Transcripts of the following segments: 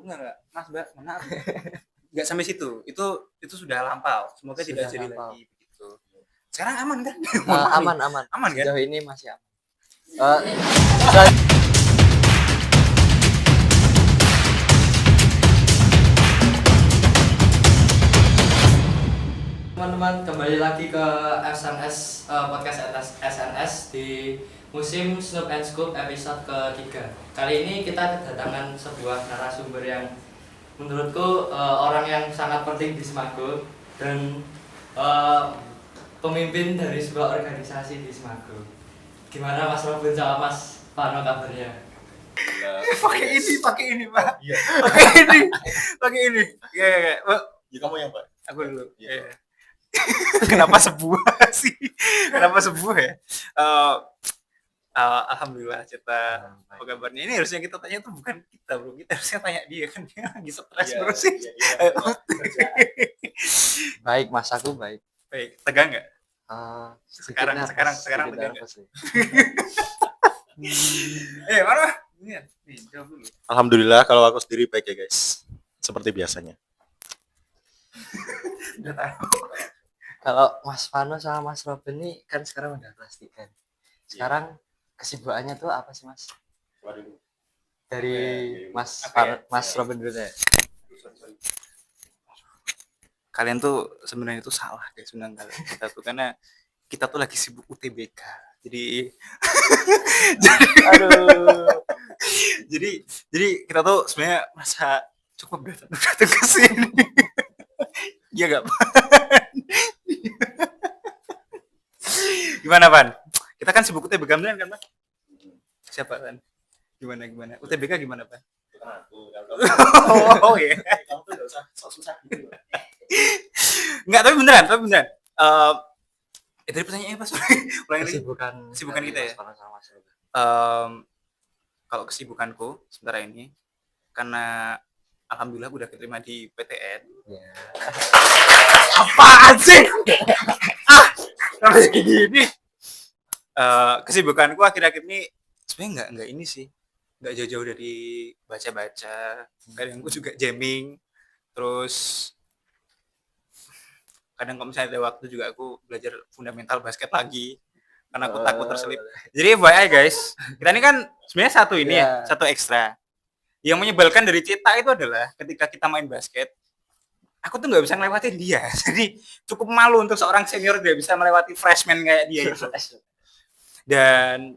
enggak. Mas, Mbak, maaf. Enggak sampai situ. Itu sudah lampau. Semoga tidak jadi lagi begitu. Sekarang aman kan? Aman. Aman kan? Sejauh ini masih aman. Teman-teman, kembali lagi ke SNS podcast SNS di musim Snoop and Scoop episode ketiga. Kali ini kita kedatangan sebuah narasumber yang menurutku orang yang sangat penting di Semago dan pemimpin dari sebuah organisasi di Semago. Gimana Mas Robin sama Mas Pano kabarnya? Pakai ini, Pak. Iya. Pakai ini. Ya. Ya kamu yang Pak. Aku dulu. Iya. Kenapa sebuah sih? Kenapa sebuah ya? Alhamdulillah Cita. Apa kabarnya? Ini harusnya kita tanya tuh bukan kita, bro. Kita harusnya tanya dia kan, dia lagi stres terus sih. Baik, Mas, aku baik. Baik, tegang nggak? Sekarang tegang nggak? Mana? Nih, jawab dulu. Alhamdulillah kalau aku sendiri baik ya guys. Seperti biasanya. Udah tahu. Kalau Mas Pano sama Mas Robin nih kan sekarang udah kelas 3. Sekarang kesibukannya tuh apa sih, Mas? Dari Mas Robin dulu deh. Kalian tuh sebenarnya itu salah guys, sebenarnya kita tuh karena kita tuh lagi sibuk UTBK. Jadi jadi kita tuh sebenarnya merasa cukup datang ke sini. Iya enggak? Gimana, Pan? Kita kan sibuk UTBK beneran kan, Pak? Siapa kan? Gimana? UTBK gimana, Pak? Oh iya. Kamu tuh enggak usah susah gitu. Enggak, tapi beneran. Tadi pertanyaannya apa? Sorry. Kesibukan kita ya. Kalau kesibukanku sementara ini karena alhamdulillah udah keterima di PTN. Ya. Apaan sih? Sampai gini. Kesibukanku akhir-akhir ini sebenarnya enggak ini sih. Enggak jauh-jauh dari baca-baca. Kadang aku juga jamming. Terus kadang kalau misalnya ada waktu juga aku belajar fundamental basket lagi. Karena aku takut terselip. Jadi FYI guys, kita ini kan sebenarnya satu ekstra. Yang menyebalkan dari Cita itu adalah ketika kita main basket, aku tuh nggak bisa ngelewatin dia. Jadi cukup malu untuk seorang senior dia bisa melewati freshman kayak dia itu. Dan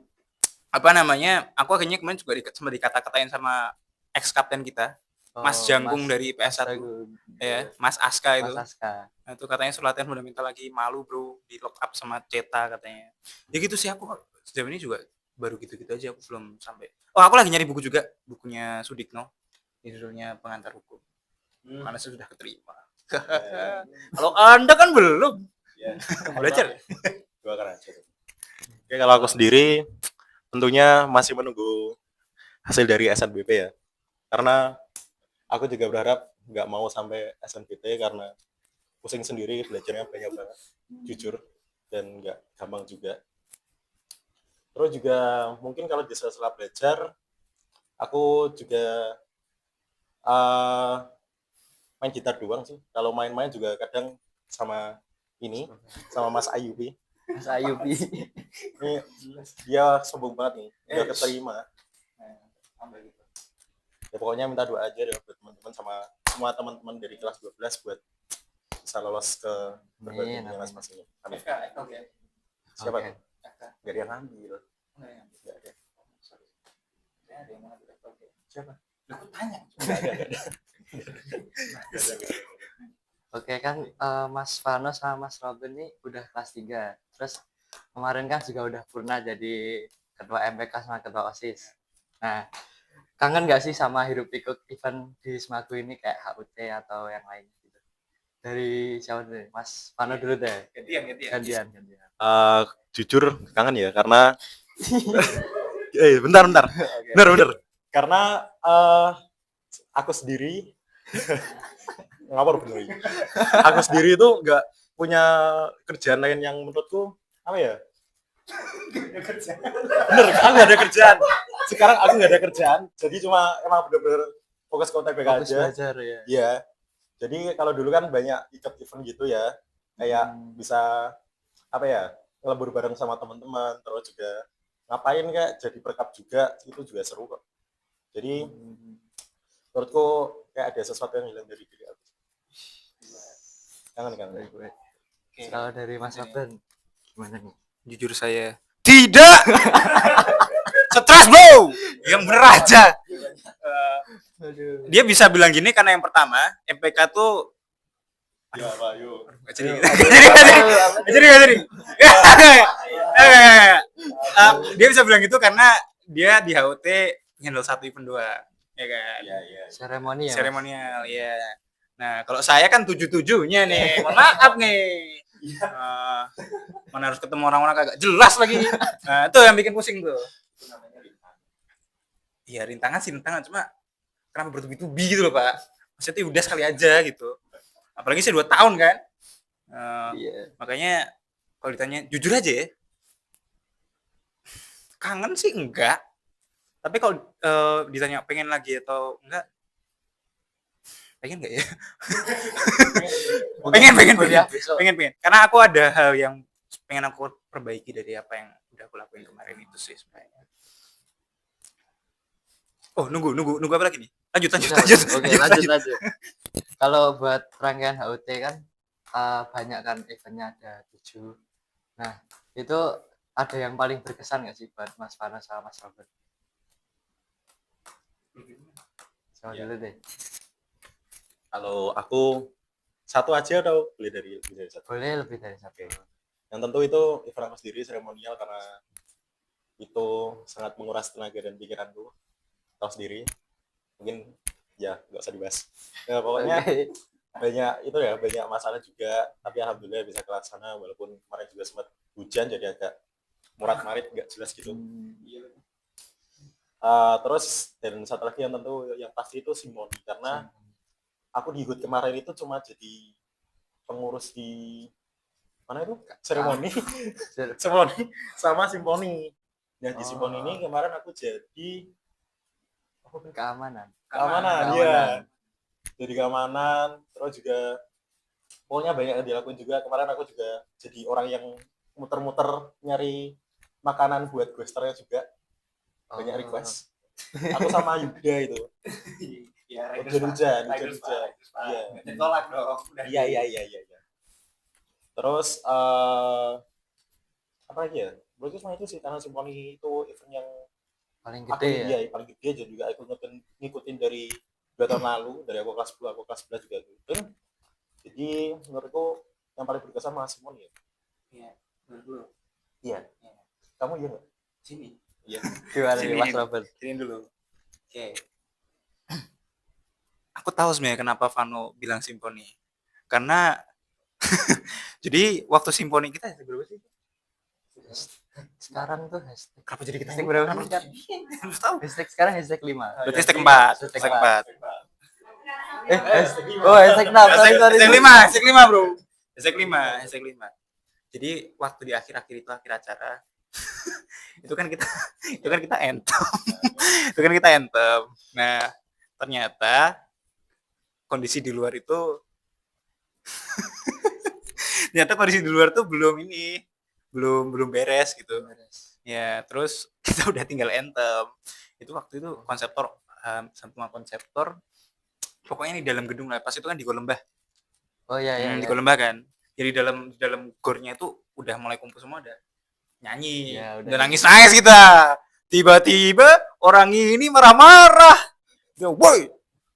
apa namanya? Aku akhirnya kemarin juga sempat dikata-katain sama ex kapten kita, Mas Jangkung dari IPS 1. Ya, Mas Aska itu. Nah, itu katanya suruh latihan fundamental lagi, malu bro, di lock up sama Ceta katanya. Ya gitu sih, aku sejauh ini juga baru gitu-gitu aja, aku belum sampai. Oh, aku lagi nyari buku juga, bukunya Sudikno, judulnya Pengantar Hukum. Karena saya sudah keterima. Kalau Anda kan belum. Ya. Belajar. Gua akan aja. Oke, kalau aku sendiri tentunya masih menunggu hasil dari SNBP ya. Karena aku juga berharap nggak mau sampai SNBT karena pusing sendiri, belajarnya banyak banget, jujur, dan nggak gampang juga. Terus juga mungkin kalau di sela-sela belajar, aku juga main gitar doang sih. Kalau main-main juga kadang sama Mas Ayubi. Mas Ayubi. Ini dia sombong banget nih, udah keterima. Ya pokoknya minta doa aja deh buat teman-teman sama semua teman-teman dari kelas 12 buat bisa lolos ke berbagai masing-masing. Amin. Oke. Siapa tuh? Gak ada yang ngambil. Gak ada. Siapa? Aku tanya. Oke kan Mas Pano sama Mas Robin nih udah kelas 3. Terus kemarin kan juga udah pernah jadi ketua MPK sama ketua OSIS. Nah, kangen gak sih sama hirup pikuk event di Semago ini kayak HUT atau yang lain gitu? Dari siapa dulu? Mas Pano dulu deh. Gantian. Jujur kangen ya karena bentar. Okay. Bener. Karena aku sendiri ngapor bener. Aku sendiri itu nggak punya kerjaan lain yang menurutku apa ya? Bener, aku nggak ada kerjaan. Sekarang aku nggak ada kerjaan, jadi cuma emang bener-bener fokus ke UTBK Fokus aja. belajar ya. Iya. Jadi kalau dulu kan banyak ikut event gitu ya. Kayak bisa apa ya? Ngelebur bareng sama teman-teman, terus juga ngapain kayak jadi perkap juga, itu juga seru kok. Jadi menurutku kayak ada sesuatu yang hilang dari diri aku. Kangen. Baik. Kalau dari Mas Robin gimana nih? Jujur saya tidak stres bro, yang bener aja. Aduh. Dia bisa bilang gini karena yang pertama MPK tuh Ya, Pak, yuk. nggak jadi. Dia bisa bilang gitu karena dia di HUT handle 1 event 2, ya kan? Iya. Seremoni ya. Mas? Seremonial, ya. Nah, kalau saya kan 7-7-nya nih. Mohon maaf nih. Mana harus ketemu orang-orang kagak jelas lagi. Nah, itu yang bikin pusing tuh. Iya, rintangan cuma kenapa bertubi-tubi gitu loh, Pak. Maksudnya udah sekali aja gitu. Apalagi saya 2 tahun kan. Iya. Makanya kalau ditanya jujur aja ya. Kangen sih enggak. Tapi kalau ditanya pengen lagi atau enggak? Pengen enggak ya? pengen. Karena aku ada hal yang pengen aku perbaiki dari apa yang udah aku lakuin kemarin itu sih sebenarnya. Oh, nunggu apa lagi nih? Lanjut. Oke, lanjut. Kalau buat rangkaian HUT kan banyak kan eventnya, ada 7. Nah, itu ada yang paling berkesan nggak sih buat Mas Fano sama Mas Robert? Coba dulu deh. Kalau aku satu aja atau boleh lebih dari satu? Boleh lebih dari satu. Yang tentu itu event aku sendiri seremonial karena itu sangat menguras tenaga dan pikiranku. Tahu sendiri. Mungkin ya nggak usah dibahas. Ya, pokoknya banyak masalah juga, tapi alhamdulillah bisa terlaksana walaupun kemarin juga sempat hujan jadi agak murat-marit nggak jelas gitu. Terus dan satu lagi yang tentu yang pasti itu simfoni, karena aku di HUT kemarin itu cuma jadi pengurus di mana itu seremoni sama simfoni. Nah di simfoni ini kemarin aku jadi keamanan. Ya. Jadi keamanan, terus juga pokoknya banyak yang dilakuin juga. Kemarin aku juga jadi orang yang muter-muter nyari makanan buat guesternya juga. Banyak request. Aku sama Yuda itu. Ya, hujan. Iya. Ditolak dong. Iya. Terus apa lagi ya? Berarti cuma itu sih, karena simfoni itu event yang Paling gede ya. Paling gede, dan juga aku ngikutin dari 2 tahun lalu, dari aku kelas 10, aku kelas 11 juga ngikutin. Jadi menurutku yang paling berkesan malah simfoni ya. Iya, dulu. Iya. Kamu iya nggak? Sini. Iya. Gimana Sini, nih Mas Robert? Sini dulu. Oke. Aku tahu sebenarnya kenapa Vano bilang simfoni. Karena jadi waktu simfoni kita berapa sih? Sekarang tuh hashtag. Kenapa jadi kita Hashtag berapa sih? Harus tahu. Hashtag sekarang hashtag 5. Berarti hashtag 4. Hashtag Hashtag 4. Hashtag 6. Hashtag 5, bro. Hashtag 5. Jadi waktu di akhir acara itu kan kita entem. Nah, ternyata kondisi di luar itu tuh belum beres gitu. Ya, terus kita udah tinggal entem. Itu waktu itu konseptor sama konseptor pokoknya di dalam gedung lah. Pas itu kan di Golembah. Oh iya. Di Golembah kan. Jadi dalam gornya itu udah mulai kumpul semua, udah nyanyi. Ya, udah nangis kita. Tiba-tiba orang ini marah-marah. Ya, woi,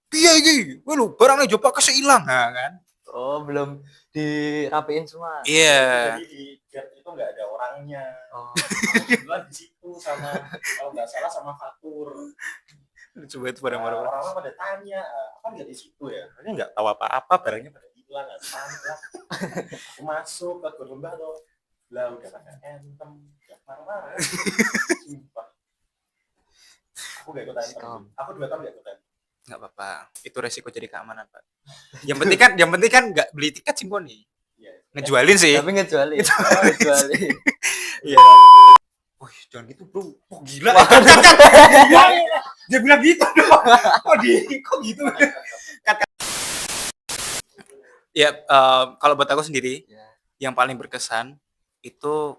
piye iki? Kowe lho barangnya coba kasih ilang, nah, kan. Oh, belum dirapiin semua. Iya. Jadi di guard itu nggak ada orangnya. Oh. Kebetulan di situ sama, kalau nggak salah sama Fatur. Coba itu pada marah-marah. Orang-orang pada tanya, apa nggak di situ ya? Ini nggak tahu apa-apa, barangnya pada hilang, nggak lah. Aku masuk ke Golembah tuh, lah udah pada entem, nggak marah-marah. Sumpah. Aku nggak ikut entem. Aku 2 tahun nggak ikut entem. Nggak apa-apa. Itu resiko jadi keamanan, Pak. Yang penting kan nggak beli tiket simfoni. Ngejualin sih. Tapi ngejualin. Iya. Wih, jangan gitu, bro. Oh, gila. Dia bilang gitu dong. Kok gitu? Ya, kalau buat aku sendiri, Ya, yang paling berkesan itu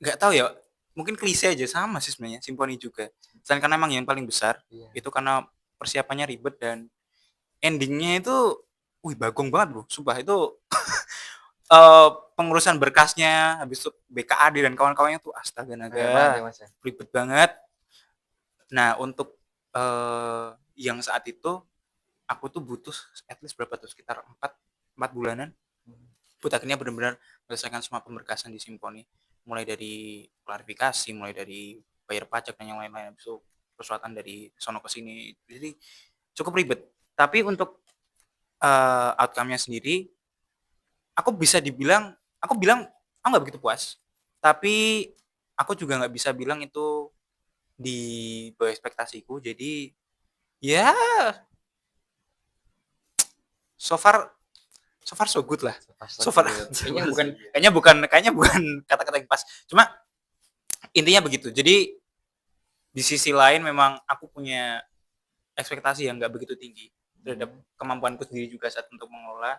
nggak tahu ya, mungkin klise aja sama sih sebenarnya simfoni juga. Selain karena emang yang paling besar, iya. itu karena persiapannya ribet dan endingnya itu, wih bagong banget bro, sumpah itu pengurusan berkasnya, habis itu BKAD dan kawan-kawannya tuh astaga Banyak banget ya naga, Mas ya. ribet banget. Nah untuk yang saat itu aku tuh butuh at least berapa tuh sekitar 4 bulanan buat akhirnya benar-benar menyelesaikan semua pemberkasan di Simponi, mulai dari klarifikasi, mulai dari bayar pajak dan yang lain-lain, habis itu persuatan dari sono ke sini, jadi cukup ribet. Tapi untuk outcome-nya sendiri, aku bisa dibilang, aku bilang aku nggak begitu puas, tapi aku juga nggak bisa bilang itu di bawah ekspektasiku. Jadi ya so far so good lah. So far kayaknya bukan kata-kata yang pas. Cuma intinya begitu. Jadi di sisi lain memang aku punya ekspektasi yang nggak begitu tinggi terhadap kemampuanku sendiri juga saat untuk mengelola,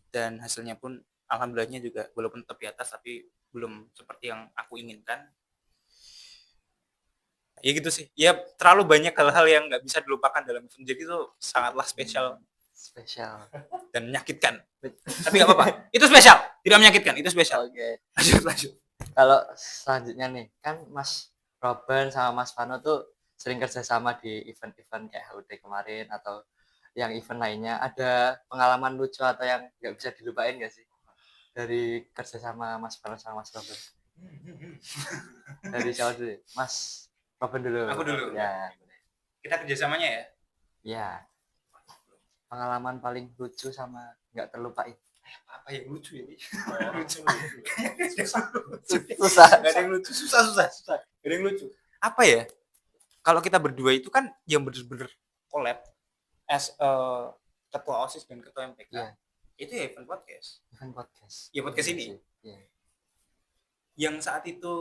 dan hasilnya pun alhamdulillahnya juga walaupun tetap di atas tapi belum seperti yang aku inginkan. Ya gitu sih. Ya terlalu banyak hal-hal yang nggak bisa dilupakan dalam event. Jadi itu sangatlah spesial Spesial. dan menyakitkan. Tapi nggak apa-apa. Itu spesial, tidak menyakitkan. Itu spesial. Oke. Lanjut. Kalau selanjutnya nih, kan Mas Robin sama Mas Vano tuh sering kerjasama di event-event kayak HUT kemarin atau yang event lainnya. Ada pengalaman lucu atau yang nggak bisa dilupain nggak sih dari kerjasama Mas Vano sama Mas Robin? Dari siapa dulu? Mas Robin dulu. Aku dulu. Ya, Kita kerjasamanya ya. ya. Pengalaman paling lucu sama nggak terlupain. Apa yang lucu ini? Lucu. Susah. Gak ada yang lucu, susah. Gak ada yang lucu. Apa ya? Kalau kita berdua itu kan yang bener-bener collab as ketua OSIS dan ketua MPK. Iya. Itu ya event podcast. Event podcast. Ya podcast ini. Iya. Yang saat itu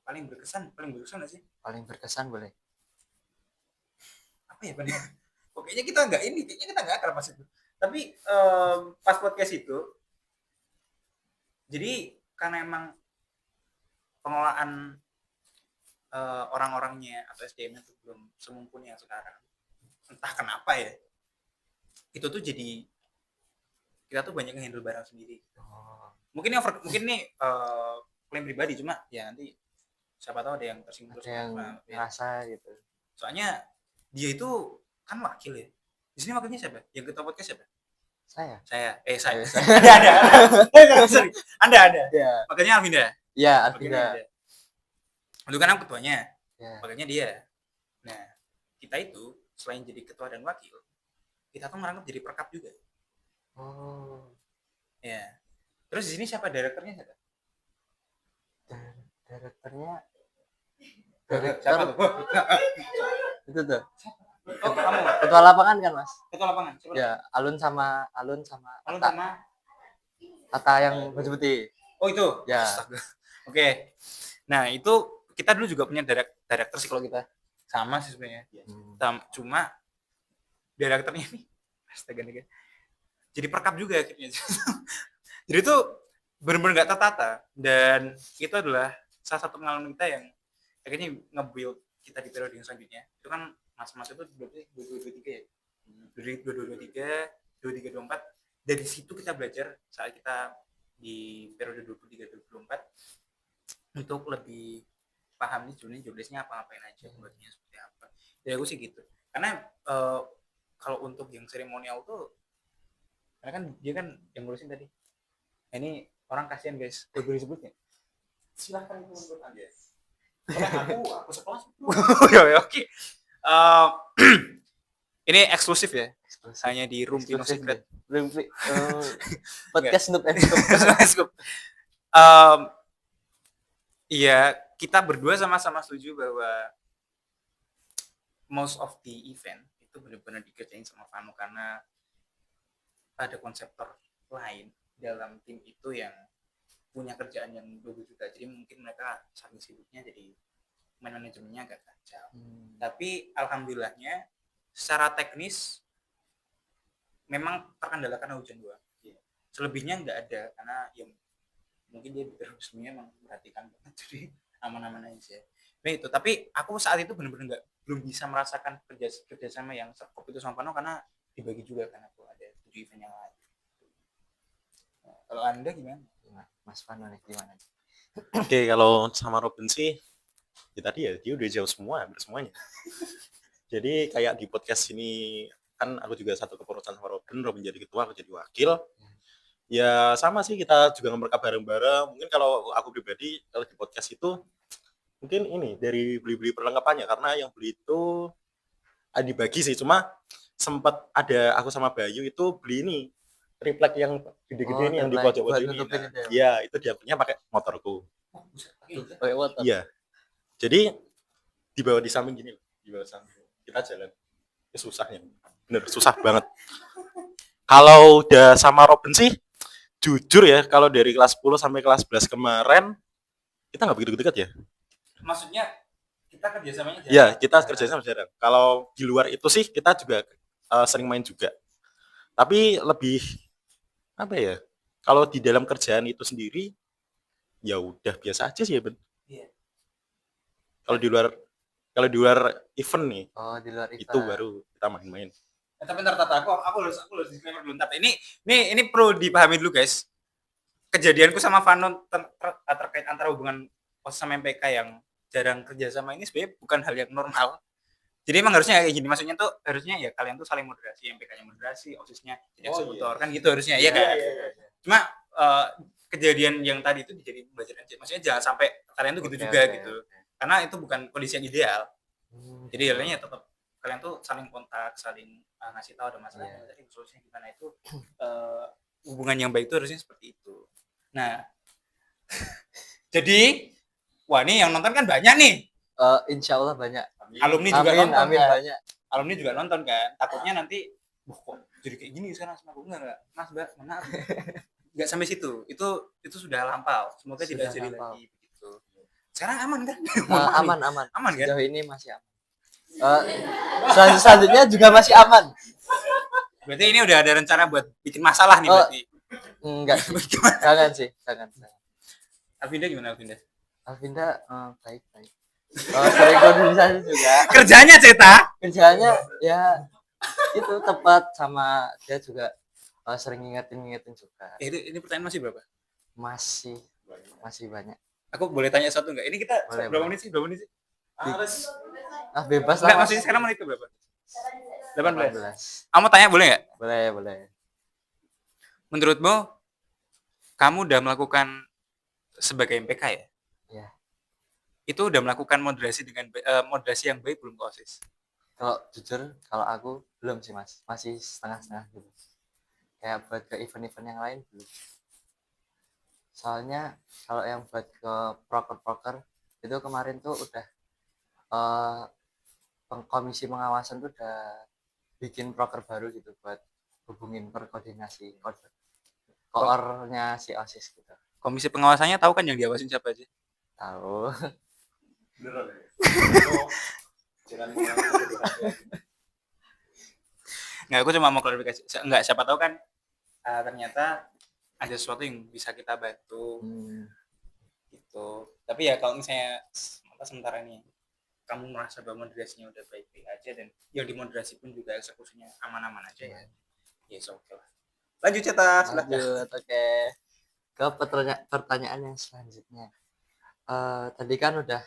paling berkesan gak sih? Paling berkesan boleh. Apa ya paling? Pokoknya kita nggak akrab pas itu. Tapi pas podcast itu, jadi karena emang pengelolaan orang-orangnya atau SDM-nya tuh belum semumpuni yang sekarang. Entah kenapa ya. Itu tuh jadi kita tuh banyak nge-handle barang sendiri. Oh. Mungkin nih klaim pribadi, cuma ya nanti siapa tahu ada yang tersinggung Ada yang ya. ngerasa gitu. Soalnya dia itu kan wakil ya. Di sini wakilnya siapa? Yang ketua podcast siapa? Saya. Saya. Ada. Sorry. Ada. Ya. Makanya Alvinda. Ya, Makanya Alvinda. Itu kan aku ketuanya. Ya. Makanya dia. Nah, kita itu selain jadi ketua dan wakil, kita tuh merangkap jadi perkap juga. Oh. Ya. Terus di sini siapa direkturnya siapa? Direkturnya Siapa tuh? itu tuh. Oh, kamu. Ketua lapangan kan, Mas? Ketua lapangan. Siapa? Ya, Alun sama Alun Ata. sama Ata yang baju putih. Oh itu. Ya. Astaga. Oke. Nah, itu kita dulu juga punya direktur sih kalau kita. Sama sih sebenarnya. Cuma direkturnya nih astaga nih. Jadi perkap juga akhirnya. Jadi itu benar-benar nggak tertata, dan itu adalah salah satu pengalaman kita yang akhirnya nge-build kita di periode yang selanjutnya. Itu kan masa-masa itu berarti 2223 ya. 2223, 2324. Dari situ kita belajar saat kita di periode 23-24 untuk lebih paham nih sebenarnya jobdesknya apa-apain aja, buatnya seperti apa. Jadi aku sih gitu. Karena kalau untuk yang seremonial tuh, karena kan dia kan yang ngurusin tadi. Nah, ini orang kasihan guys, boleh disebutnya? Silahkan menurut Anda. Aku sekelas. Ya, oke. Ini eksklusif ya. Hanya di Room Pino Secret. Podcast Noob Scoop. Iya, kita berdua sama-sama setuju bahwa most of the event itu benar-benar dikerjain sama Vano, karena ada konseptor lain dalam tim itu yang punya kerjaan yang 20 juta. Jadi mungkin mereka saking sibuknya jadi manajemennya agak kacau. Hmm. Tapi alhamdulillahnya secara teknis memang terkendala karena hujan doang. Selebihnya nggak ada karena ya mungkin dia sebelumnya emang memperhatikan banget jadi aman-aman aja. Nah itu, tapi aku saat itu benar-benar belum bisa merasakan kerjasama yang sekop itu sama Pano karena dibagi juga kan aku ada 7 event yang lain. Nah, kalau Anda gimana? Mas Fano nih gimana? Oke, kalau sama Robin sih, ya tadi ya dia udah jauh semua, hampir semuanya. Jadi kayak di podcast ini kan aku juga satu kepengurusan sama Robin jadi ketua, aku jadi wakil. Ya sama sih, kita juga nge-recap bareng-bareng. Mungkin kalau aku pribadi kalau di podcast itu mungkin ini dari beli-beli perlengkapannya, karena yang beli itu dibagi sih, cuma sempat ada aku sama Bayu itu beli ini triplek yang gede-gede ini yang di triplek pojok-pojok buat ini. nutupin Nah, itu ya? iya, itu dia punya pakai motorku. Oh, bisa pakai aja. Pakai motor. Iya. Jadi dibawa di samping gini, dibawa samping. Kita jalan. Itu susahnya. Bener, susah banget. Kalau udah sama Robin sih, jujur ya, kalau dari kelas 10 sampai kelas 11 kemarin, kita nggak begitu dekat ya. Maksudnya kita kerjasamanya jarang. Iya, kita kerjasama jarang. Kalau di luar itu sih, kita juga sering main juga. Tapi lebih, apa ya, kalau di dalam kerjaan itu sendiri, ya udah biasa aja sih ya, Ben. Iya. Kalau di luar event nih, Oh, di luar event. itu baru kita main-main. Tapi ntar Tata, aku harus disclaimer dulu ntar. Ini perlu dipahami dulu guys. Kejadianku sama Vano terkait antara hubungan OSIS sama MPK yang jarang kerjasama ini sebenarnya bukan hal yang normal. Jadi emang harusnya kayak gini, maksudnya tuh harusnya ya kalian tuh saling moderasi, MPK-nya moderasi, OSIS-nya jadi eksekutor kan gitu harusnya, ya kan? Cuma kejadian yang tadi itu dijadiin pembelajaran aja. Maksudnya jangan sampai kalian tuh gitu juga gitu. Karena itu bukan kondisi yang ideal. Jadi halnya tetap kalian tuh saling kontak, saling ngasih tahu ada masalah, jadi solusinya gimana itu hubungan yang baik itu harusnya seperti itu. Nah, jadi wah ini yang nonton kan banyak nih. Insya Allah banyak. Alumni juga nonton. Amin kan? banyak. Alumni juga nonton kan. Takutnya nanti, kok jadi kayak gini sekarang sama aku enggak, Mas Mbak, maaf. Enggak sampai situ. Itu sudah lampau. Semoga tidak jadi lagi begitu. Sekarang aman kan? Aman. Aman kan? Sejauh ini masih aman. Selanjutnya juga masih aman. Berarti ini udah ada rencana buat bikin masalah nih berarti. Enggak sih. Jangan sih, jangan. Alvinda gimana Alvinda? Alvinda baik. Sering koordinasi juga. Kerjanya Ceta? Kerjanya ya itu tepat, sama dia juga sering ngingetin juga. Ini pertanyaan masih berapa? Masih banyak. Aku boleh tanya satu enggak? Ini kita boleh, berapa menit sih? Bebas lah. Enggak, maksudnya sekarang menit ke berapa? 18. Kamu tanya boleh nggak? Boleh. Menurutmu kamu udah melakukan sebagai MPK ya? Iya. Itu udah melakukan moderasi dengan moderasi yang baik belum ke OSIS? Kalau jujur, kalau aku belum sih Mas, masih setengah-setengah gitu. Kayak buat ke event-event yang lain belum. Soalnya kalau yang buat ke proker itu kemarin tuh udah komisi pengawasan tuh udah bikin proker baru gitu buat hubungin perkoordinasi koornya si OSIS gitu. Komisi pengawasannya tahu kan yang diawasin siapa aja? Tahu. Nggak, aku cuma mau klarifikasi. Nggak, siapa tahu kan ternyata ada sesuatu yang bisa kita bantu gitu. Tapi ya kalau misalnya sementara ini kamu merasa bahwa moderasinya udah baik-baik aja dan yang dimoderasi pun juga eksekusinya aman-aman aja ya. Ya oke lah. Lanjut Ceta, Lanjut, oke. Ke pertanyaan yang selanjutnya. Tadi kan udah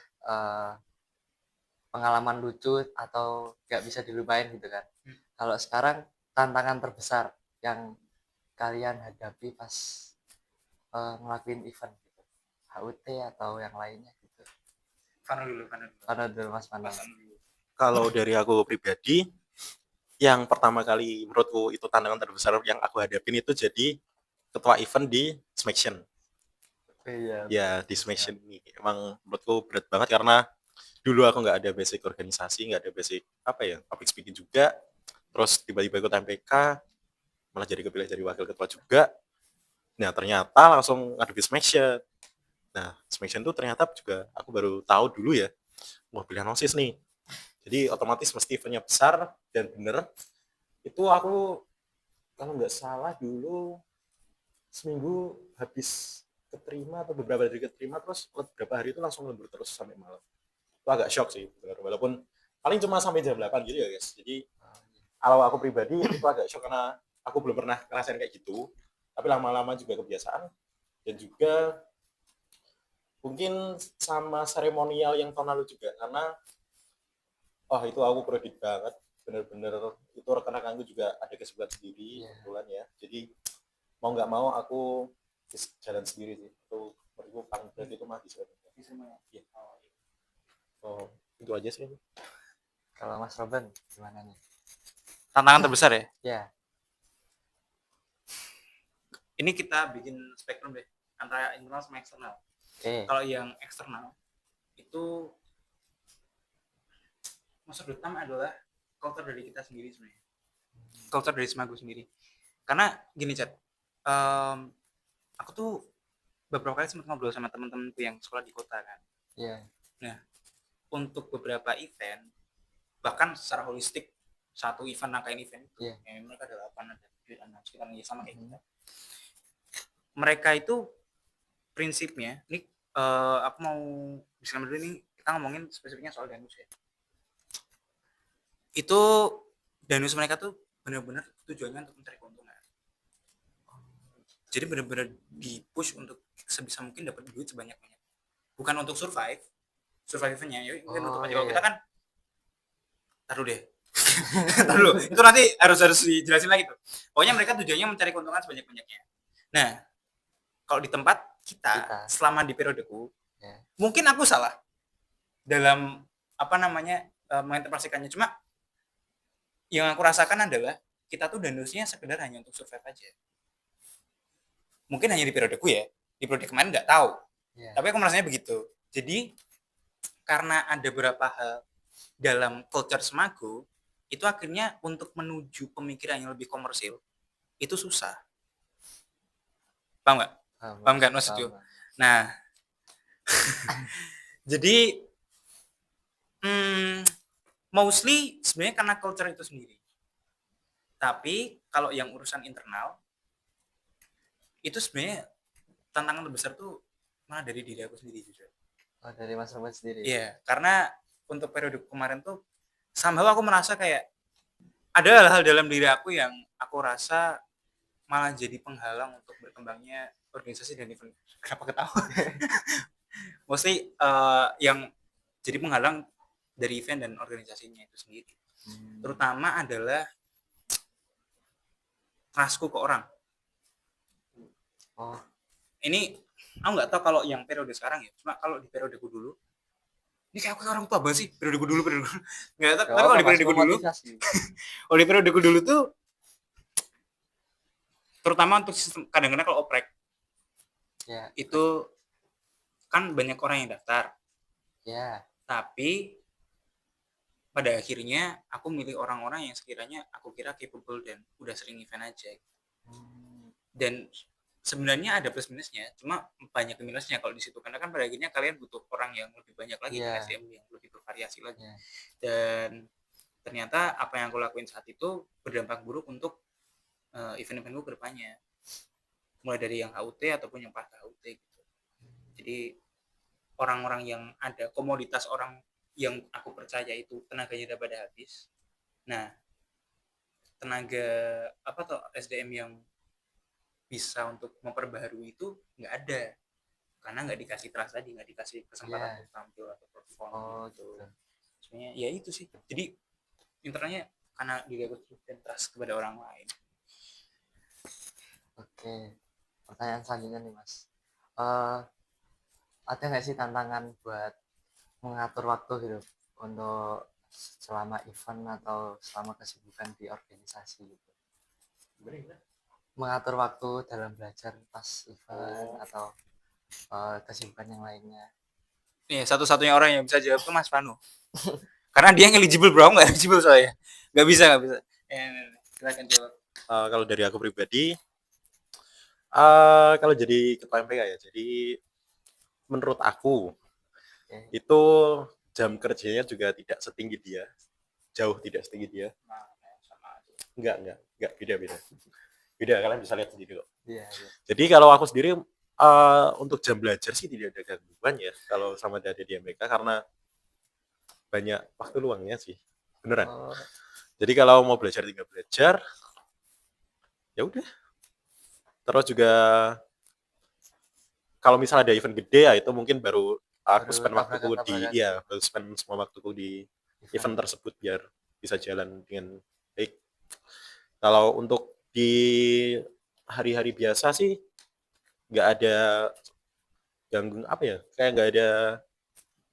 pengalaman lucu atau nggak bisa dilupain gitu kan. Kalau sekarang tantangan terbesar yang kalian hadapi pas ngelakuin event gitu, HUT atau yang lainnya gitu. Fano dulu Mas Fano. Kalau dari aku pribadi, yang pertama kali menurutku itu tantangan terbesar yang aku hadapin itu jadi ketua event di Smaction. Iya. Ya di Smaction ini emang menurutku berat banget karena dulu aku nggak ada basic organisasi, nggak ada basic public speaking juga. Terus tiba-tiba ikut MPK, malah jadi kepilih jadi wakil ketua juga. Nah ternyata langsung ngadepi Smaction. Nah Smaction itu ternyata juga aku baru tahu dulu ya, wah pilihan OSIS nih. Jadi otomatis mesti eventnya besar dan bener. Itu aku kalau nggak salah dulu seminggu habis keterima atau beberapa hari keterima, terus beberapa hari itu langsung lembur terus sampai malam. Itu agak shock sih bener. Walaupun paling cuma sampai jam 8 gitu ya guys. Jadi kalau aku pribadi itu agak shock karena aku belum pernah ngerasain kayak gitu, tapi lama-lama juga kebiasaan. Dan juga mungkin sama seremonial yang tahun lalu juga, karena itu aku kredit banget, bener-bener itu rekan-rekanku juga ada kesibukan sendiri kebetulan ya, jadi mau nggak mau aku jalan sendiri sih. Itu menurutku paling berat itu mah di sebenarnya. Iya. Itu aja sih. Kalau Mas Robin gimana nih? Tantangan terbesar ya? Ya. Ini kita bikin spektrum deh antara internal sama eksternal. Kalau yang eksternal itu maksud utama adalah culture dari kita sendiri sebenarnya. Culture dari Semagu sendiri. Karena gini Chat, aku tuh beberapa kali sempat ngobrol sama teman-temanku yang sekolah di kota kan. Iya. Nah, untuk beberapa event, bahkan secara holistik, satu event nangkain event itu, mereka ada 8, ada 7, ada 6, sekitar sama kayak kita. Mereka itu prinsipnya, ini aku mau disclaimer dulu nih, kita ngomongin spesifiknya soal danus ya. Itu danus mereka tuh benar-benar tujuannya untuk mencari keuntungan. Jadi benar-benar di-push untuk sebisa mungkin dapat duit sebanyak-banyak. Bukan untuk survive-nya. Ya untuk aja. Kalau kita kan taruh deh. Taruh. Itu nanti harus dijelasin lagi tuh. Pokoknya mereka tujuannya mencari keuntungan sebanyak-banyaknya. Nah, kalau di tempat kita selama di periodeku, mungkin aku salah dalam menginterpretasikannya. Cuma yang aku rasakan adalah kita tuh danusnya sekedar hanya untuk survive aja. Mungkin hanya di periodeku ya, di periode kemarin nggak tahu. Tapi aku merasanya begitu. Jadi karena ada beberapa hal dalam culture Semagu, itu akhirnya untuk menuju pemikiran yang lebih komersil itu susah. Paham nggak? Paham kan maksudku? Nah, jadi mostly sebenarnya karena culture itu sendiri. Tapi kalau yang urusan internal itu sebenarnya tantangan terbesar tuh malah dari diri aku sendiri juga. Dari Mas Robin sendiri? Iya, karena untuk periode kemarin tuh somehow aku merasa kayak ada hal-hal dalam diri aku yang aku rasa malah jadi penghalang untuk berkembangnya organisasi dan event. Kenapa ketawa? Mostly yang jadi penghalang dari event dan organisasinya itu sendiri. Terutama adalah trustku ke orang. Ini aku nggak tahu kalau yang periode sekarang ya. Cuma kalau di periodeku dulu, ini kayak aku orang tua banget sih. Periodeku dulu. Nggak tahu. Tapi kalau di periodeku dulu, kalau di periodeku dulu tuh, terutama untuk sistem kadang-kadang kalau oprek, itu kan banyak orang yang daftar. Tapi pada akhirnya aku milih orang-orang yang sekiranya aku kira capable dan udah sering event aja. Dan sebenarnya ada plus minusnya, cuma banyak minusnya kalau di situ karena kan pada akhirnya kalian butuh orang yang lebih banyak lagi, SDM yang lebih bervariasi lagi. Dan ternyata apa yang aku lakuin saat itu berdampak buruk untuk event-eventku ke depannya. Mulai dari yang HUT ataupun yang pasca HUT gitu. Jadi orang-orang yang ada komoditas orang yang aku percaya itu tenaganya udah pada habis. Nah, tenaga SDM yang bisa untuk memperbaharui itu nggak ada karena nggak dikasih trust tadi, nggak dikasih kesempatan untuk tampil atau perform gitu. Sebenarnya ya itu sih. Jadi intinya karena diri aku dan trust kepada orang lain. Oke, pertanyaan selanjutnya nih Mas. Ada nggak sih tantangan buat mengatur waktu gitu untuk selama event atau selama kesibukan di organisasi gitu? Mengatur waktu dalam belajar pas event atau kesibukan yang lainnya. Nih satu-satunya orang yang bisa jawab tuh Mas Vano. Karena dia yang eligible bro, nggak eligible soalnya. Nggak bisa. Silakan jawab. Kalau dari aku pribadi, kalau jadi ketua MPK ya, jadi menurut aku itu jam kerjanya juga tidak setinggi dia, jauh tidak setinggi dia. Enggak, beda, kalian bisa lihat sendiri kok. Iya, iya. Jadi kalau aku sendiri untuk jam belajar sih tidak ada gangguan ya kalau sama ada di MBK, karena banyak waktu luangnya sih, beneran. Oh, Jadi kalau mau belajar tinggal belajar, ya udah. Terus juga kalau misalnya ada event gede ya itu mungkin baru aku baru spend waktuku di tabrakan-tabrakan baru spend semua waktuku di event tersebut biar bisa jalan dengan baik. Kalau untuk di hari-hari biasa sih nggak ada ganggu apa ya, kayak nggak ada,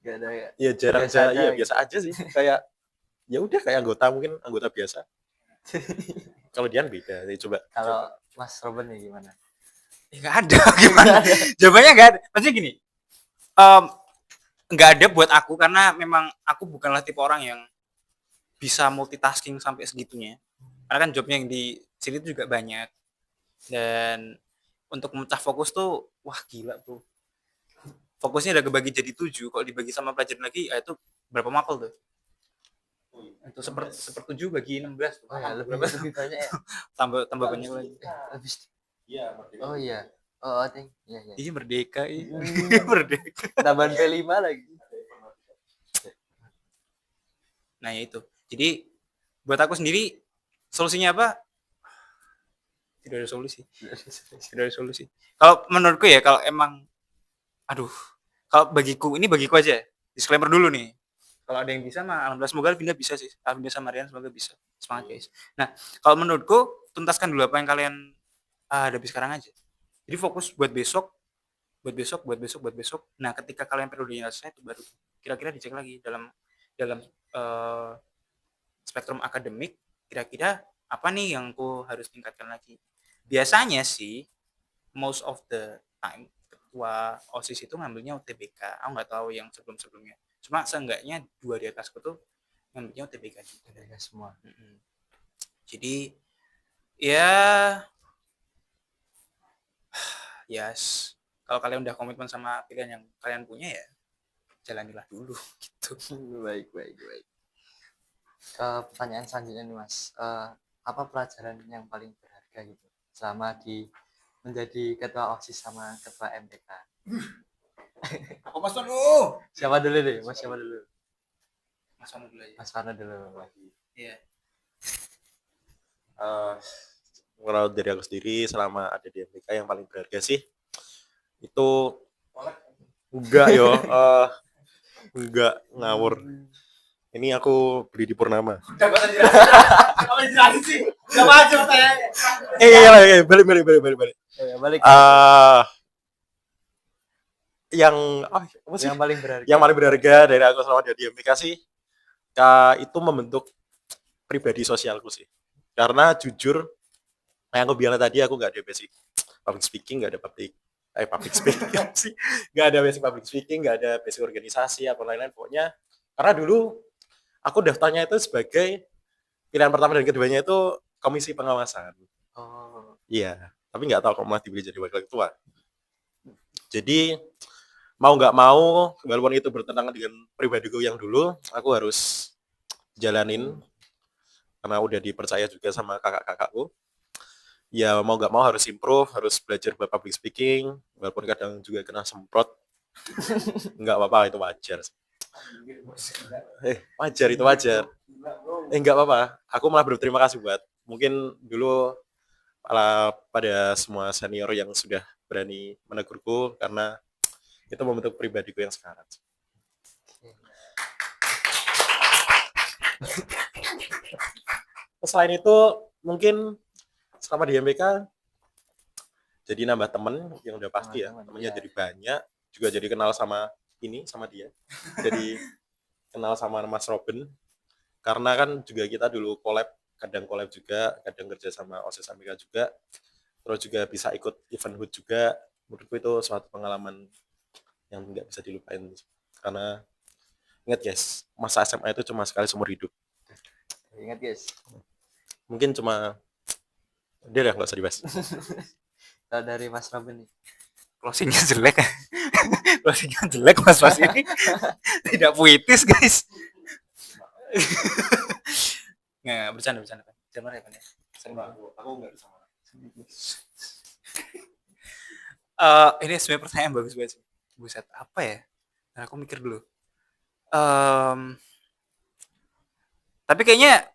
Gak ada ya. ya jarang Biasa aja, aja ya gitu. biasa aja sih, kayak ya udah kayak mungkin anggota biasa. Kalau Dian beda, jadi coba. Kalau Mas Robin nih gimana? Ya nggak ada gimana? Jawabannya nggak ada. Maksudnya gini, nggak ada buat aku karena memang aku bukanlah tipe orang yang bisa multitasking sampai segitunya. Karena kan jobnya yang di sini juga banyak dan untuk memecah fokus tuh wah gila bro. Fokusnya udah kebagi jadi 7, kalau dibagi sama pelajaran lagi itu berapa mapel tuh? Itu sepertujuh bagi 16 tuh. Oh ya, lebih banyak ya. tambah banyak lagi. Lebih. Iya, Oh iya. Oh, I think. Iya, iya. Iya merdeka, iya merdeka. Tambahan P5 lagi. Nah ya itu. Jadi buat aku sendiri solusinya apa? Tidak ada solusi. Tidak ada solusi. Kalau menurutku ya kalau emang aduh, kalau bagiku aja. Disclaimer dulu nih. Kalau ada yang bisa mah alhamdulillah, semoga Vinda bisa sih. Alhamdulillah sama Rian semoga bisa. Semangat guys. Nah, kalau menurutku tuntaskan dulu apa yang kalian hadapi sekarang aja. Jadi fokus buat besok, buat besok. Nah, ketika kalian periodenya selesai itu baru kira-kira dicek lagi dalam spektrum akademik, kira-kira apa nih yang aku harus tingkatkan lagi. Biasanya sih most of the time ketua OSIS itu ngambilnya UTBK. Aku nggak tahu yang sebelum-sebelumnya. Cuma seenggaknya 2 di atasku tuh ngambilnya UTBK juga. UTBK semua. Jadi ya yes, kalau kalian udah komitmen sama pilihan yang kalian punya ya jalanilah dulu gitu. Baik. Pertanyaan selanjutnya nih Mas. Apa pelajaran yang paling berharga gitu selama menjadi ketua OSIS sama ketua MPK? Aku Mas Wanu. Siapa dulu deh? Mas siapa dulu? Mas Wanu dulu aja. Mas Farno dulu. Iya. Kalau dari aku sendiri selama ada di MBK yang paling berharga sih itu enggak enggak ngawur. Ini aku beli di Purnama. Udah gak usah dijelasin. Apa dijelasin sih? Udah maju saya. Balik. Balik. Yang Yang paling berharga. Yang paling berharga dari aku selama di MBK sih itu membentuk pribadi sosialku sih. Karena jujur, yang aku bilang tadi, aku nggak ada basic public speaking, nggak ada public speaking sih, nggak ada basic public speaking, nggak ada basic organisasi atau lain-lain. Pokoknya karena dulu aku daftarnya itu sebagai pilihan pertama dan keduanya itu komisi pengawasan. Oh. Iya, tapi nggak tahu kok malah dipilih jadi wakil ketua. Jadi mau nggak mau, walaupun itu bertentangan dengan pribadiku yang dulu, aku harus jalanin karena udah dipercaya juga sama kakak-kakakku. Ya mau nggak mau harus improve, harus belajar buat public speaking, walaupun kadang juga kena semprot. Nggak apa-apa, itu wajar. Wajar, itu wajar. Nggak apa-apa. Aku malah berterima kasih buat mungkin dulu pada semua senior yang sudah berani menegurku, karena itu membentuk pribadiku yang sekarang. Selain itu mungkin selama di MBK jadi nambah temen yang udah pasti ya, temennya jadi banyak, juga jadi kenal sama dia, jadi kenal sama Mas Robin, karena kan juga kita dulu kadang collab juga, kadang kerja sama OSIS MBK juga, terus juga bisa ikut event HUT juga. Menurutku itu suatu pengalaman yang nggak bisa dilupain, karena ingat guys, masa SMA itu cuma sekali seumur hidup. Ingat guys. Mungkin cuma dia nggak usah dibahas. Kalau dari Mas Robin nih, closingnya jelek. Closingnya jelek Mas Fas ini. Tidak puitis guys. Nggak, bercanda. Jangan marah ya, Pan, ya. Aku nggak bisa. Ini sebenarnya pertanyaan bagus banget sih. Buset, apa ya? Nah, aku mikir dulu. Tapi kayaknya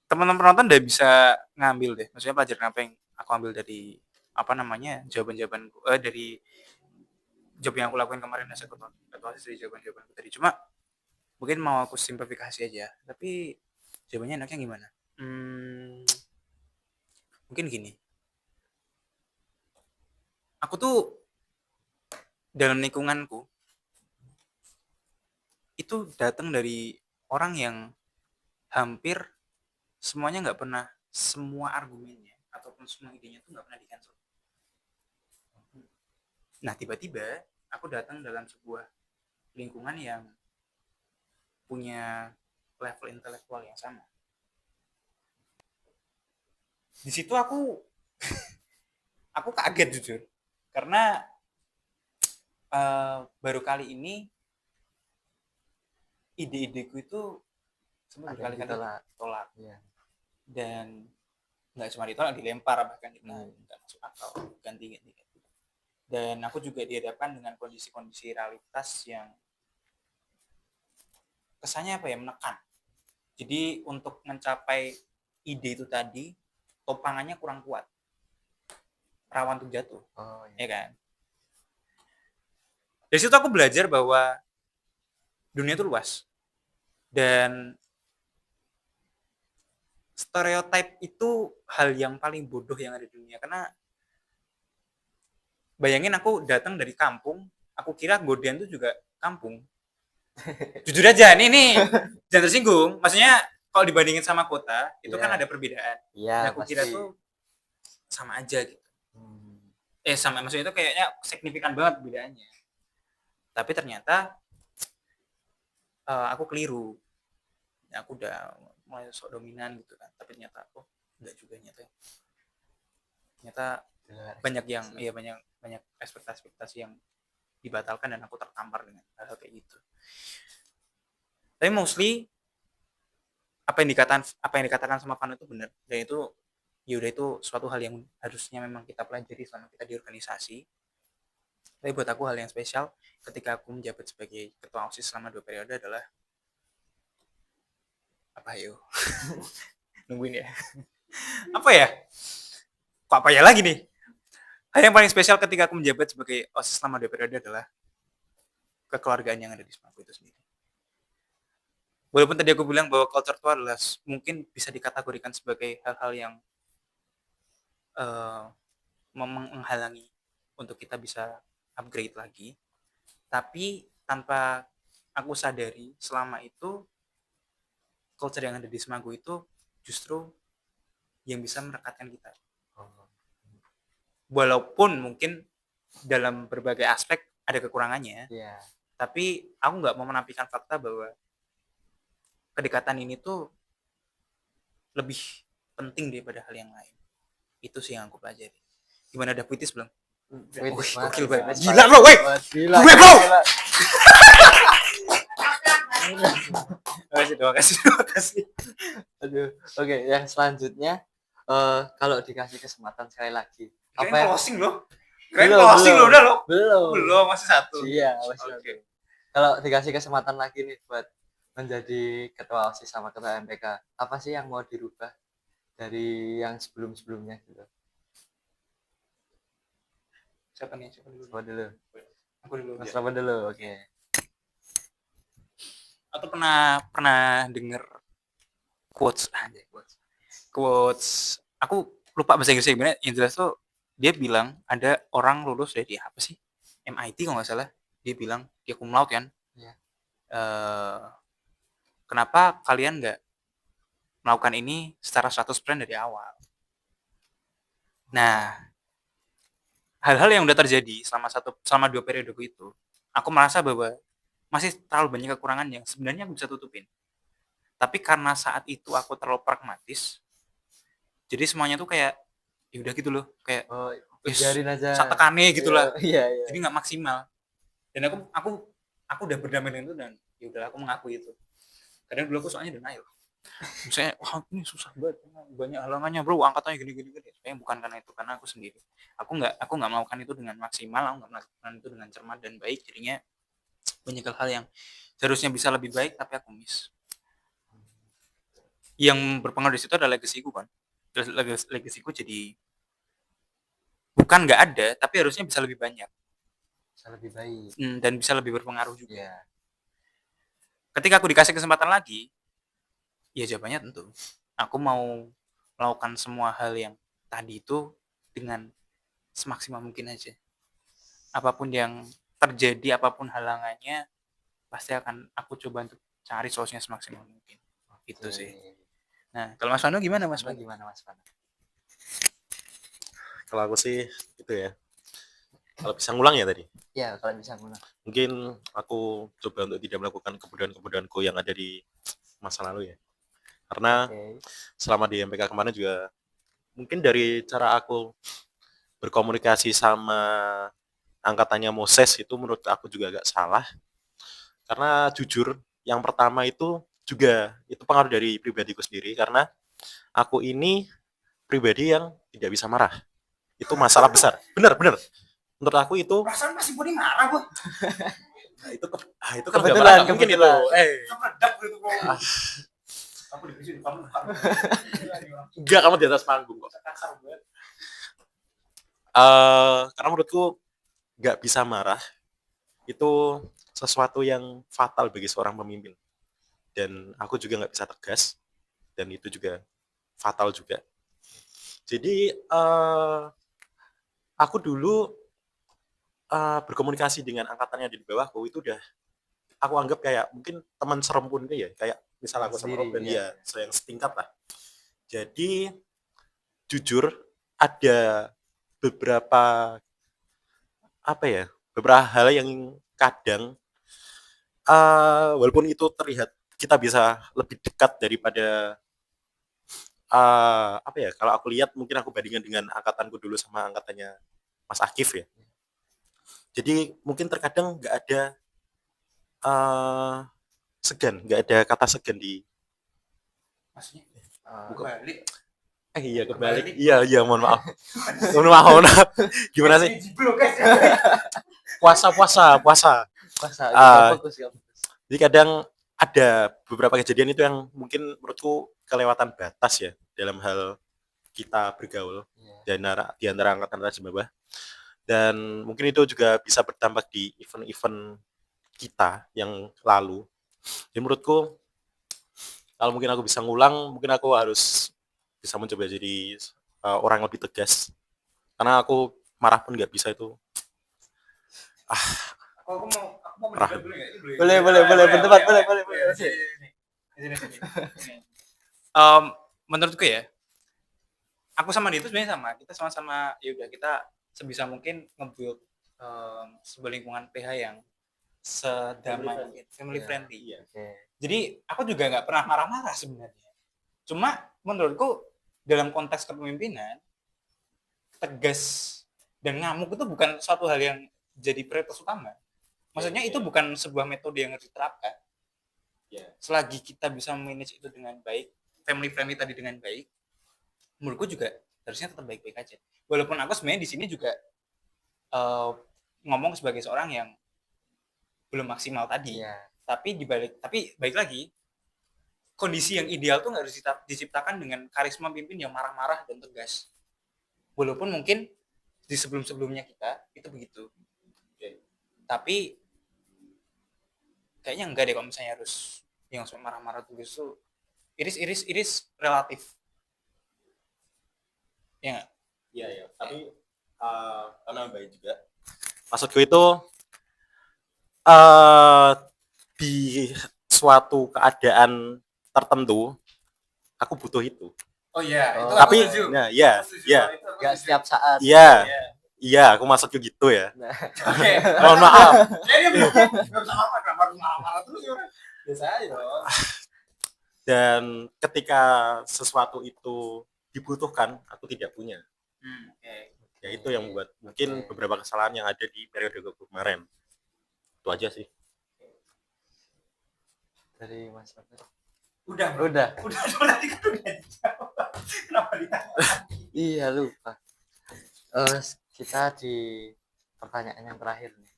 teman-teman penonton udah bisa ngambil deh. Maksudnya pelajaran apa yang aku ambil dari apa namanya jawaban-jawaban dari job yang aku lakukan kemarin atau dari jawaban-jawabanku tadi. Cuma mungkin mau aku simplifikasi aja. Tapi jawabannya enaknya gimana? Mungkin gini. Aku tuh dalam lingkunganku itu datang dari orang yang hampir semuanya nggak pernah, semua argumennya ataupun semua idenya tuh nggak pernah di-cancel. Nah, tiba-tiba aku datang dalam sebuah lingkungan yang punya level intelektual yang sama. Di situ aku aku kaget jujur. Karena baru kali ini ide-ideku itu berkali-kali ditolak. Iya. Dan nggak cuma ditolak, dilempar, bahkan kita nggak masuk akal, ganti. Dan aku juga dihadapkan dengan kondisi-kondisi realitas yang kesannya apa ya, menekan. Jadi untuk mencapai ide itu tadi, topangannya kurang kuat, rawan untuk jatuh. Ya kan. Dari situ aku belajar bahwa dunia itu luas dan stereotip itu hal yang paling bodoh yang ada di dunia. Karena bayangin aku datang dari kampung, aku kira Godean itu juga kampung. Jujur aja, nih jangan tersinggung. Maksudnya kalau dibandingin sama kota, itu kan ada perbedaan. Iya, aku kira tuh sama aja gitu. Sama, maksudnya itu kayaknya signifikan banget perbedaannya. Tapi ternyata aku keliru. Ya, aku udah mulai sok dominan gitu kan. Tapi ternyata enggak juga ternyata banyak yang banyak ekspektasi yang dibatalkan dan aku tertampar dengan hal kayak gitu. Tapi mostly apa yang dikatakan sama Fano itu benar, dan itu suatu hal yang harusnya memang kita pelajari selama kita di organisasi. Tapi buat aku hal yang spesial ketika aku menjabat sebagai ketua OSIS selama 2 periode adalah apa yuk? Nungguin ya. Apa ya? Kok apa ya lagi nih? Hal yang paling spesial ketika aku menjabat sebagai OSIS selama 2 periode adalah kekeluargaan yang ada di Semangu itu sendiri. Walaupun tadi aku bilang bahwa culture itu adalah mungkin bisa dikategorikan sebagai hal-hal yang menghalangi untuk kita bisa upgrade lagi. Tapi tanpa aku sadari selama itu culture yang ada di Semangu itu justru yang bisa merekatkan kita. Walaupun mungkin dalam berbagai aspek ada kekurangannya, tapi aku nggak mau menafikan fakta bahwa kedekatan ini tuh lebih penting daripada hal yang lain. Itu sih yang aku pelajari. Gimana, udah puitis belum? Gokil banget. Gila bro, woi. Gue bro. Terima kasih. Aduh. Oke, yang selanjutnya kalau dikasih kesempatan sekali lagi. Apa yang closing loh? Closing loh, udah loh. Belum, masih satu. Iya, masih satu. Kalau dikasih kesempatan lagi nih buat menjadi ketua OSIS sama ketua MPK, apa sih yang mau dirubah dari yang sebelum-sebelumnya gitu? Siapa dulu? Aku dulu. Mas Robin dulu, oke. Atau pernah denger quotes, aku lupa bahasa Inggrisnya gimana, yang jelas tuh dia bilang ada orang lulus dari apa sih, MIT kalau nggak salah, dia bilang dia cum laude kan. Kenapa kalian nggak melakukan ini secara 100% dari awal? Nah, hal-hal yang udah terjadi selama 2 periode itu, aku merasa bahwa masih terlalu banyak kekurangan yang sebenarnya aku bisa tutupin. Tapi karena saat itu aku terlalu pragmatis, jadi semuanya tuh kayak ya udah gitu loh, kayak wis biarin aja. satekane gitulah. Iya, iya. Jadi nggak maksimal. Dan aku udah berdamai dengan itu, dan ya udah aku mengakui itu. Kadang dulu aku soalnya denial. Misalnya, wah ini susah banget, banyak halangannya bro, angkatannya gini. Sebenarnya bukan karena itu, karena aku sendiri. Aku nggak melakukan itu dengan maksimal, aku nggak melakukan itu dengan cermat dan baik. Jadinya banyak hal yang seharusnya bisa lebih baik, tapi aku miss. Yang berpengaruh di situ adalah legasiku kan. Legasiku jadi bukan nggak ada, tapi harusnya bisa lebih banyak. Bisa lebih baik. Dan bisa lebih berpengaruh juga. Iya. Ketika aku dikasih kesempatan lagi, ya jawabannya tentu aku mau melakukan semua hal yang tadi itu dengan semaksimal mungkin aja. Apapun yang terjadi, apapun halangannya, pasti akan aku coba untuk cari solusinya semaksimal mungkin. Itu sih. Nah, kalau Mas Vano gimana Mas Vano? Gimana Mas Vano? Kalau aku sih itu ya, kalau bisa ngulang ya tadi, Ya, kalau bisa ngulang. mungkin aku coba untuk tidak melakukan kebodohan-kebodohanku yang ada di masa lalu ya. Karena selama di MPK kemarin juga mungkin dari cara aku berkomunikasi sama angkatannya Moses itu menurut aku juga agak salah. Karena jujur, yang pertama itu juga itu pengaruh dari pribadiku sendiri, karena aku ini pribadi yang tidak bisa marah. Itu masalah besar. Benar. Menurut aku itu Perasaan masih Budi marah, Bu. itu itu Kebetulan, mungkin itu. Kemedak gitu kok. Kamu di sini, kamu. Enggak, kamu di atas panggung kok. Kasar banget. Karena menurutku nggak bisa marah itu sesuatu yang fatal bagi seorang pemimpin, dan aku juga nggak bisa tegas, dan itu juga fatal juga. Jadi aku dulu berkomunikasi dengan angkatannya di bawahku itu udah aku anggap kayak mungkin teman serempunku ya, kayak misal aku sama Robin ya, yang setingkat lah. Jadi jujur ada beberapa hal yang kadang walaupun itu terlihat kita bisa lebih dekat daripada kalau aku lihat mungkin aku bandingkan dengan angkatanku dulu sama angkatannya Mas Akif ya. Jadi mungkin terkadang nggak ada nggak ada kata segan di Maksudnya kebalik. Kebalik. Iya, mohon maaf. Gimana sih? Puasa. Fokus. Jadi kadang ada beberapa kejadian itu yang mungkin menurutku kelewatan batas ya dalam hal kita bergaul di antara angkatan atas bawah, dan mungkin itu juga bisa berdampak di event-event kita yang lalu. Jadi menurutku kalau mungkin aku bisa ngulang, mungkin aku harus bisa mencoba jadi orang yang lebih tegas, karena aku marah pun nggak bisa itu. Aku mau Rahim. Boleh. Berdebat, boleh. Menurutku ya, aku sama dia itu sebenarnya sama. Kita sama-sama ya udah kita sebisa mungkin nge-build sebuah lingkungan PH yang sedamai mungkin, family friendly. Jadi aku juga nggak pernah marah-marah sebenarnya. Cuma menurutku dalam konteks kepemimpinan, tegas dan ngamuk itu bukan suatu hal yang jadi prioritas utama. Maksudnya itu bukan sebuah metode yang harus diterapkan. Selagi kita bisa manage itu dengan baik, family friendly tadi dengan baik, menurutku juga harusnya tetap baik-baik aja. Walaupun aku sebenarnya di sini juga ngomong sebagai seorang yang belum maksimal tadi. Tapi baik lagi, kondisi yang ideal tuh nggak harus diciptakan dengan karisma pimpin yang marah-marah dan tegas. Walaupun mungkin di sebelum-sebelumnya kita itu begitu. Tapi kayaknya enggak deh kalau misalnya harus yang marah-marah tegas tuh iris relatif. Ya. Iya. Tapi karena baik juga. Maksudku itu di suatu keadaan tertentu aku butuh itu. Oh iya, itu tapi Gak setiap saat. Iya, aku maksudnya gitu ya. Oke. Mohon maaf. Biasa aja. Dan ketika sesuatu itu dibutuhkan, aku tidak punya. Ya itu yang membuat mungkin beberapa kesalahan yang ada di periode kemarin. Itu aja sih. Dari Mas Robert. Udah nanti kan udah dijawab. Kenapa ditanya? Iya lupa. Kita di pertanyaan yang terakhir nih.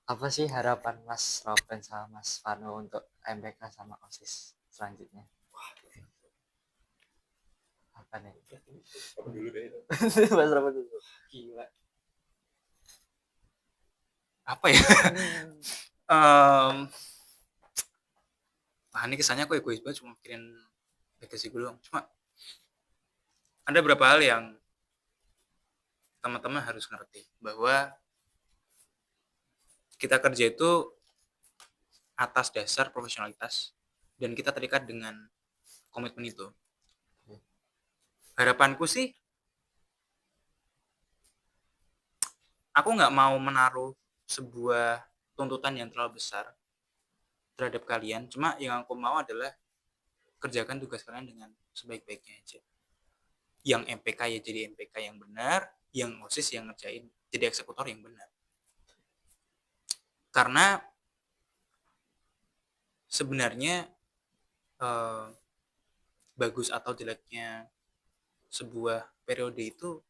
Apa sih harapan Mas Robin sama Mas Vano untuk MPK sama OSIS selanjutnya? Apa nih? Apa dulu deh? Mas Robin dulu. Gila. Apa ya? Ini kesannya aku egois banget cuma mikirin legacy gue doang. Cuma ada beberapa hal yang teman-teman harus ngerti bahwa kita kerja itu atas dasar profesionalitas dan kita terikat dengan komitmen itu. Harapanku sih, aku nggak mau menaruh sebuah tuntutan yang terlalu besar terhadap kalian. Cuma yang aku mau adalah kerjakan tugas kalian dengan sebaik-baiknya aja. Yang MPK ya jadi MPK yang benar, yang OSIS yang ngerjain jadi eksekutor yang benar. Karena sebenarnya bagus atau jeleknya sebuah periode itu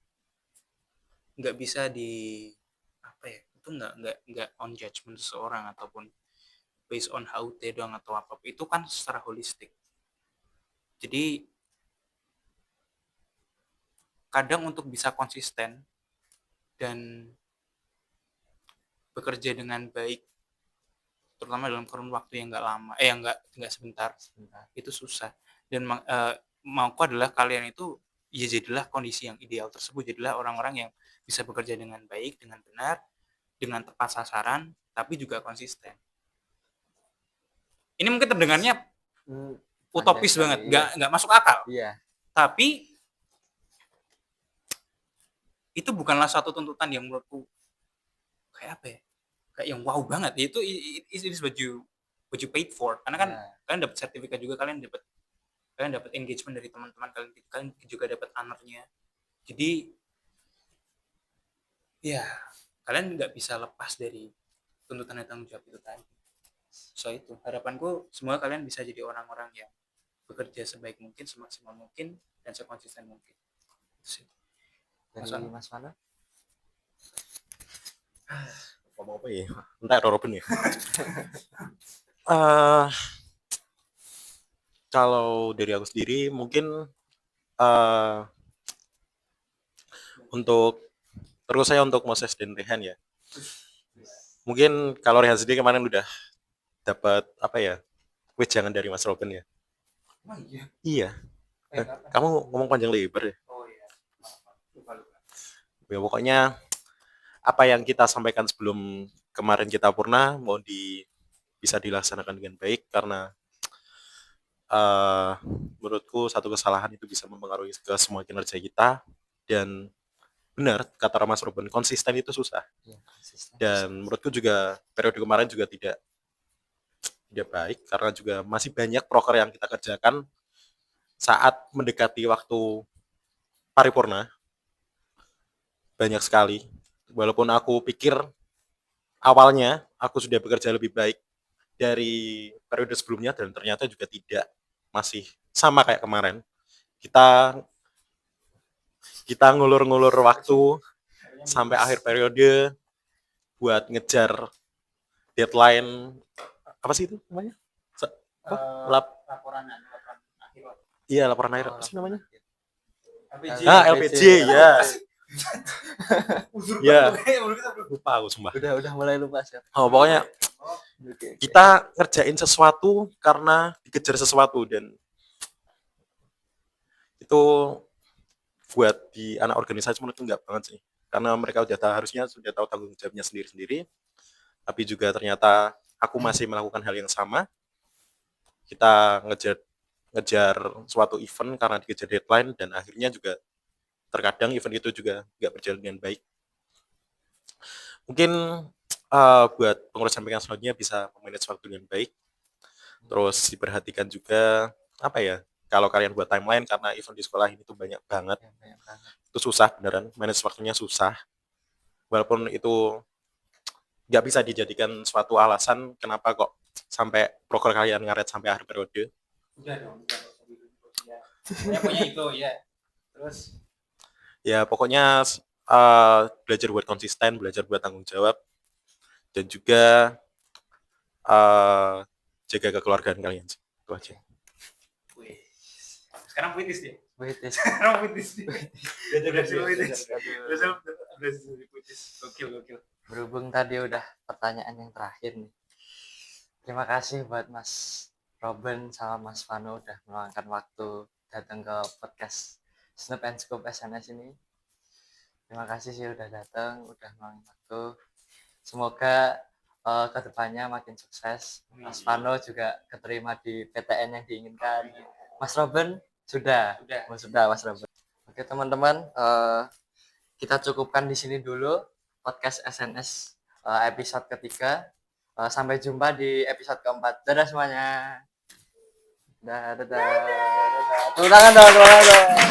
nggak bisa itu nggak on judgment seseorang ataupun based on HUT doang atau apa, itu kan secara holistik. Jadi kadang untuk bisa konsisten dan bekerja dengan baik, terutama dalam kurun waktu yang nggak lama, nggak sebentar, itu susah. Dan mauku adalah kalian itu ya jadilah kondisi yang ideal tersebut, jadilah orang-orang yang bisa bekerja dengan baik, dengan benar, dengan tepat sasaran, tapi juga konsisten. Ini mungkin terdengarnya utopis banget, nggak masuk akal. Iya. Tapi itu bukanlah satu tuntutan yang menurutku kayak apa ya? Kayak yang wow banget. Itu is what you paid for. Karena kan kalian dapat sertifikat juga, kalian dapat engagement dari teman-teman kalian juga dapat honornya. Jadi ya kalian nggak bisa lepas dari tuntutan dan tanggung jawab itu tadi. So itu harapanku semoga kalian bisa jadi orang-orang yang bekerja sebaik mungkin, semaksimal mungkin, dan sekonsisten mungkin. Dari Mas Vano? Ngomong apa ya? Entah Robin ya. Kalau dari aku sendiri mungkin untuk terus saya untuk Moses dan Rehan ya. Mungkin kalau Rehan sendiri kemarin udah dapat apa ya? Wejangan dari Mas Robin ya. Oh iya. Iya. Kamu ngomong panjang lebar ya. Oh iya. Lupa. Ya pokoknya apa yang kita sampaikan sebelum kemarin kita purna bisa dilaksanakan dengan baik, karena menurutku satu kesalahan itu bisa mempengaruhi ke semua kinerja kita. Dan benar kata Mas Robin, konsisten itu susah. Ya, konsisten. Dan menurutku juga periode kemarin juga tidak baik, karena juga masih banyak proker yang kita kerjakan saat mendekati waktu paripurna. Banyak sekali. Walaupun aku pikir awalnya aku sudah bekerja lebih baik dari periode sebelumnya, dan ternyata juga tidak, masih sama kayak kemarin. Kita ngulur-ngulur waktu sampai akhir periode buat ngejar deadline, apa sih itu namanya? Laporan akhir. Iya, laporan akhir, apa sih namanya? LPG. LPG ya. Ya. Lupa aku sumpah. Udah mulai lupa sih. Pokoknya kita ngerjain sesuatu karena dikejar sesuatu, dan itu buat di anak organisasi menurutku enggak banget sih, karena mereka harusnya sudah tahu tanggung jawabnya sendiri-sendiri, tapi juga ternyata aku masih melakukan hal yang sama. Kita ngejar suatu event karena dikejar deadline, dan akhirnya juga terkadang event itu juga nggak berjalan dengan baik. Mungkin buat pengurus MPK selanjutnya bisa memanage waktu dengan baik, terus diperhatikan juga apa ya, kalau kalian buat timeline, karena event di sekolah ini tuh banyak banget. itu susah beneran, manage waktunya susah. Walaupun itu nggak bisa dijadikan suatu alasan kenapa kok sampai proker kalian ngaret sampai akhir periode. Udah dong, ya. Pokoknya itu ya. Terus Ya pokoknya belajar buat konsisten, belajar buat tanggung jawab, dan juga jaga kekeluargaan kalian. Itu aja. wih. Sekarang puitis dia. Puitis. Sekarang puitis dia. Berhasil puitis. Berhasil puitis. Gokil. Berhubung tadi udah pertanyaan yang terakhir nih. Terima kasih buat Mas Robin sama Mas Vano udah meluangkan waktu datang ke podcast Snoop and Scoop SNS ini. Terima kasih sih udah datang, udah meluangkan waktu. Semoga kedepannya makin sukses. Mas Vano juga keterima di PTN yang diinginkan. Mas Robin sudah Mas Robin. Oke teman-teman, kita cukupkan di sini dulu podcast SNS episode ketiga. Sampai jumpa di episode keempat. Dadah semuanya. Dadah. Tepuk tangan dong.